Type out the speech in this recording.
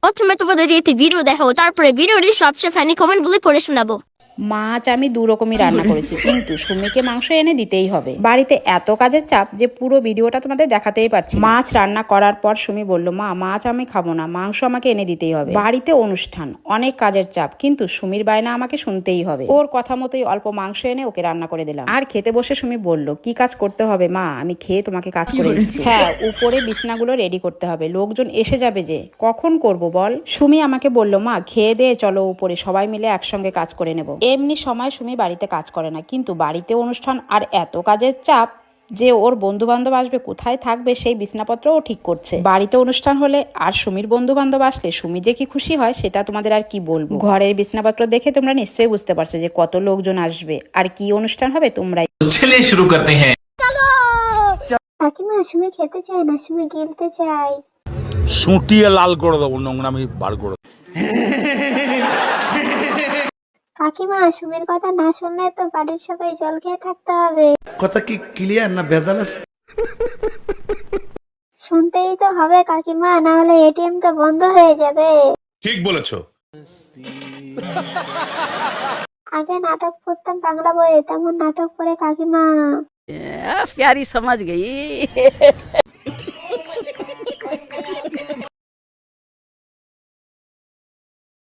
প্রথমে তোমাদের একটি ভিডিও দেখাবো, তারপরে ভিডিওটির সবচেয়ে ফানি কমেন্ট গুলি পড়ে শোনাবো। মাছ আমি দু রকমই রান্না করেছি, কিন্তু সুমিকে মাংস এনে দিতেই হবে। বাড়িতে এত কাজের চাপ যে পুরো ভিডিওটা তোমাদের দেখাতেই পারছি। মাছ রান্না করার পর সুমি বলল, মা মাছ আমি খাবো না, মাংস আমাকে এনে দিতেই হবে। বাড়িতে অনুষ্ঠান, অনেক কাজের চাপ, কিন্তু সুমির বায়না আমাকে শুনতেই হবে। ওর কথা মতোই অল্প মাংস এনে ওকে রান্না করে দিলাম। আর খেতে বসে সুমি বলল, কি কাজ করতে হবে মা, আমি খেয়ে তোমাকে কাজ করে দিচ্ছি। হ্যাঁ, উপরে বিছনাগুলো রেডি করতে হবে, লোকজন এসে যাবে যে, কখন করব বল। সুমি আমাকে বলল, মা খেয়ে দিয়ে চলো উপরে, সবাই মিলে একসঙ্গে কাজ করে নেব। এমনি সময় সুমি বাড়িতে কাজ করে না, কিন্তু বাড়িতে অনুষ্ঠান আর এত কাজের চাপ যে ওর বন্ধু বান্ধব আসবে, কোথায় থাকবে সেই বিছনাপত্র ও ঠিক করছে। বাড়িতে অনুষ্ঠান হলে আর সুমির বন্ধু বান্ধব আসলে সুমি যে কি খুশি হয় সেটা তোমাদের আর কি বলবো। ঘরের বিছনাপত্র দেখে তোমরা নিশ্চয়ই বুঝতে পারছো যে কত লোকজন আসবে আর কি অনুষ্ঠান হবে। তোমরাই चलिए शुरू करते हैं। কাকিমা সুমি খেতে চায় না, সুমি গিলতে চায়। সুটিয়ে লাল করে দেবো, নোংরামি বার করে দেবো। কাকিমা সুমির কথা না শুনলে তো বাড়ির সবাই জল খেয়ে থাকতে হবে। কথা কি ক্লিয়ার না ভেজাল আছে? শুনতেই তো হবে কাকিমা, না হলে এটিএম তো বন্ধ হয়ে যাবে। ঠিক বলেছো। আগে নাটক করতাম বাংলা বইয়ে, তেমন নাটক করে কাকিমা। प्यारी समझ गई।